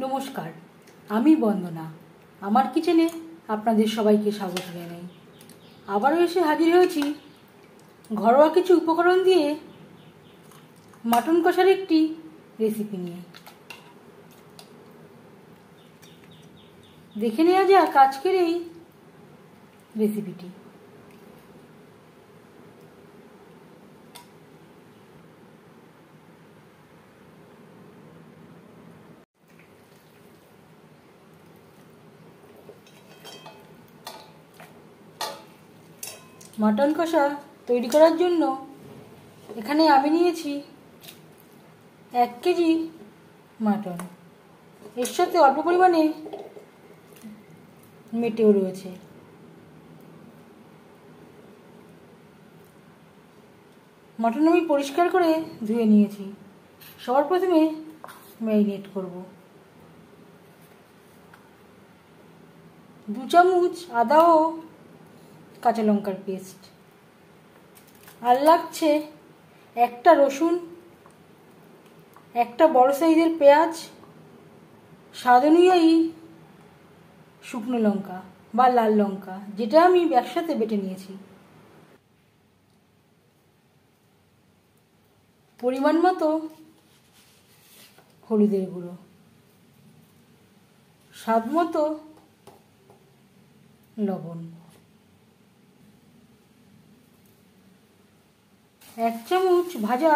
নমস্কার, আমি বন্দনা। আমার কিচেনে আপনাদের সবাইকে স্বাগত জানাই। আবারও এসে হাজির হয়েছি ঘরোয়া কিছু উপকরণ দিয়ে মাটন কষার একটি রেসিপি নিয়ে। দেখে নেওয়া যাক আজকের এই রেসিপিটি। মাটন কষা তৈরি করার জন্য এখানে আমি নিয়েছি 1 কেজি মাটন। এর সাথে অল্প পরিমাণে মেটেও রয়েছে। মাটন আমি পরিষ্কার করে ধুয়ে নিয়েছি। সবার প্রথমে ম্যারিনেট করব। 2 চামচ আদা ও কাঁচা লঙ্কার পেস্ট, আর লাগছে একটা রসুন, একটা বড় সাইজের পেঁয়াজ, স্বাদ অনুযায়ী শুকনো লঙ্কা বা লাল লঙ্কা, যেটা আমি একসাথে বেটে নিয়েছি। পরিমাণ মতো হলুদের গুঁড়ো, স্বাদ মতো লবণ, 1 চামচ ভাজা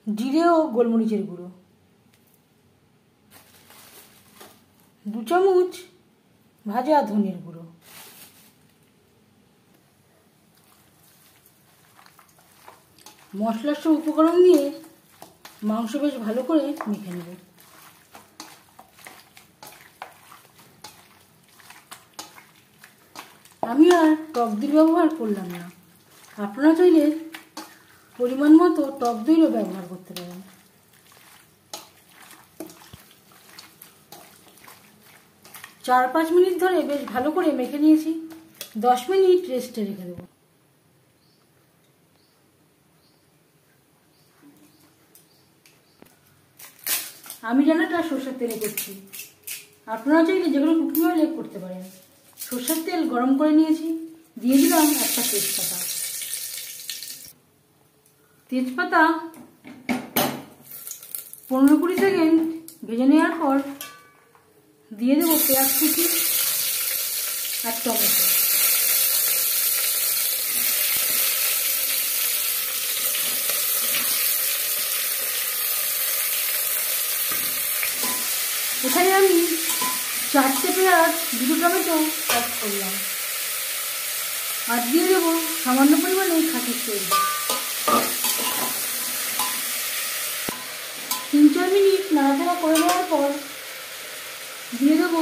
জিরে ও গোলমরিচের গুঁড়ো, 2 চামচ ভাজা ধনের গুঁড়ো। মশলার সব উপকরণ দিয়ে মাংস বেশ ভালো করে মেখে নেব। আমি আর টক দই ব্যবহার করলাম না। আপনারা চাইলে পরিমাণ মতো টক দইও ব্যবহার করতে পারেন। চার 5 মিনিট ধরে বেশ ভালো করে মেখে নিয়েছি। 10 মিনিট রেস্টে রেখে দেবো। আমি রান্নাটা সরষের তেলে করছি। আপনারা চাইলে যেগুলো কুকিং অয়েলে করতে পারেন। সরষের তেল গরম করে নিয়েছি, দিয়ে দিলাম একটা তেজপাতা। তেজপাতা 15-20 সেকেন্ড ভেজে নেওয়ার পর দিয়ে দেবো পেঁয়াজ কুচি আর টমেটো। এখানে আমি 4টে পেঁয়াজ 2 টমেটো অ্যাড করলাম, আর দিয়ে দেবো সামান্য পরিমাণে খাঁটির তেল। 3-4 মিনিট নাড়াচাড়া করে নেওয়ার পর দিয়ে দেবো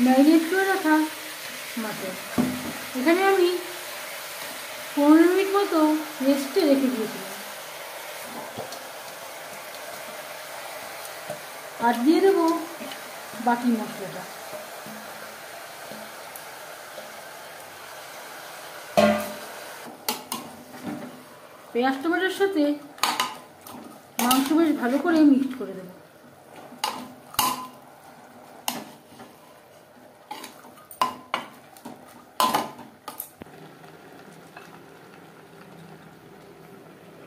ম্যারিনেট করে রাখা মাটন। এখানে আমি 15 মিনিট মতো রেস্টে রেখে দিয়েছিলাম, আর দিয়ে দেবো বাকি মশলাটা। পেঁয়াজ টমেটোর সাথে মাংস বেশ ভালো করে মিক্সড করে দেবো।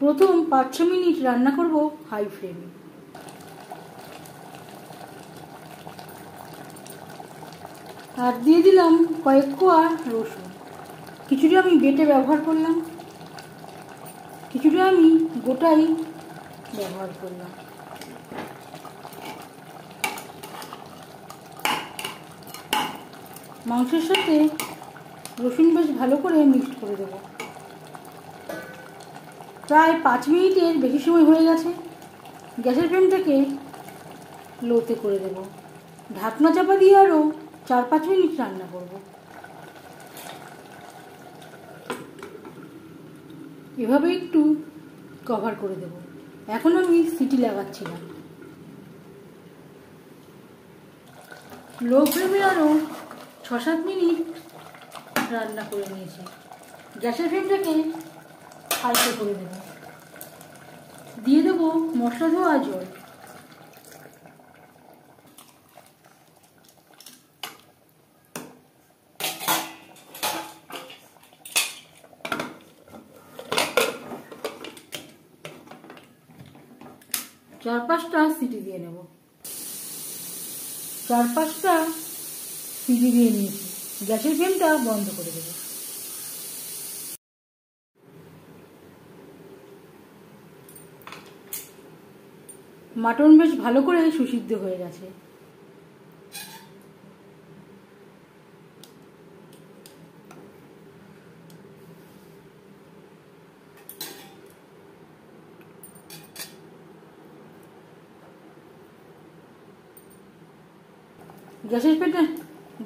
প্রথম 5-6 মিনিট রান্না করব হাই ফ্লেমে। আর দিয়ে দিলাম কয়েক কোয়া রসুন। কিছুটা আমি বেটে ব্যবহার করলাম, কিছুটা আমি গোটাই ব্যবহার করলাম। মাংসের সাথে রসুন বেশ ভালো করে মিক্সড করে দেবো। প্রায় 5 মিনিটের বেশি সময় হয়ে গেছে। গ্যাসের ফ্লেমটাকে লোতে করে দেব। ঢাকনা চাপা দিয়ে আরও 4-5 মিনিট রান্না করব। এভাবে একটু কভার করে দেব। এখন আমি সিটি লাগাচ্ছি না। লো ফ্লেমে আরও 6-7 মিনিট রান্না করে নিয়েছি। গ্যাসের ফ্লেমটাকে হালকা করে দেব। দিয়ে দেবো মশলা ধোয়া জল। 4-5টা সিটি দিয়ে নেব। 4-5টা সিটি দিয়ে নিয়েছি। গ্যাসের ফ্লেমটা বন্ধ করে দেব। মাটন বেশ ভালো করে সুসিদ্ধ হয়ে গেছে।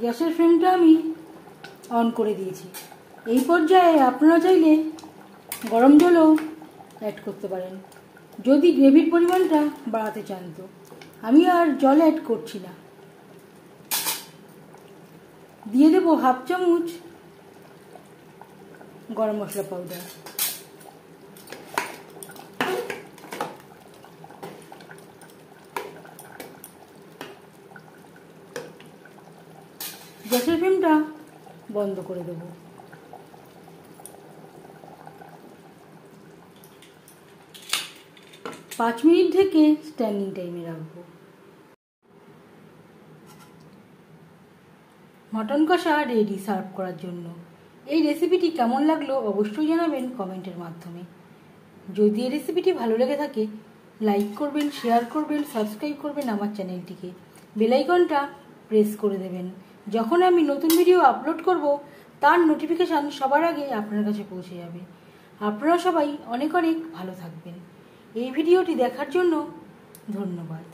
গ্যাসের ফ্লেমটা আমি অন করে দিয়েছি। এই পর্যায়ে আপনারা চাইলে গরম জলও অ্যাড করতে পারেন যদি গ্রেভির পরিমাণটা বাড়াতে চান। তো আমি আর জল অ্যাড করছি না। দিয়ে দেবো 1/2 চামচ গরম মশলা পাউডার। গ্যাসের ফ্লেমটা বন্ধ করে দেব। পাঁচ মিনিট ঢেকে স্ট্যান্ডিং টাইমে রাখবো। মটন কষা রেডি সার্ভ করার জন্য। এই রেসিপিটি কেমন লাগলো অবশ্যই জানাবেন কমেন্টের মাধ্যমে। যদি এই রেসিপিটি ভালো লেগে থাকে লাইক করবেন, শেয়ার করবেন, সাবস্ক্রাইব করবেন আমার চ্যানেলটিকে। বেল আইকনটা প্রেস করে দেবেন। যখন আমি নতুন ভিডিও আপলোড করব তার নোটিফিকেশান সবার আগে আপনার কাছে পৌঁছে যাবে। আপনারা সবাই অনেক অনেক ভালো থাকবেন। এই ভিডিওটি দেখার জন্য ধন্যবাদ।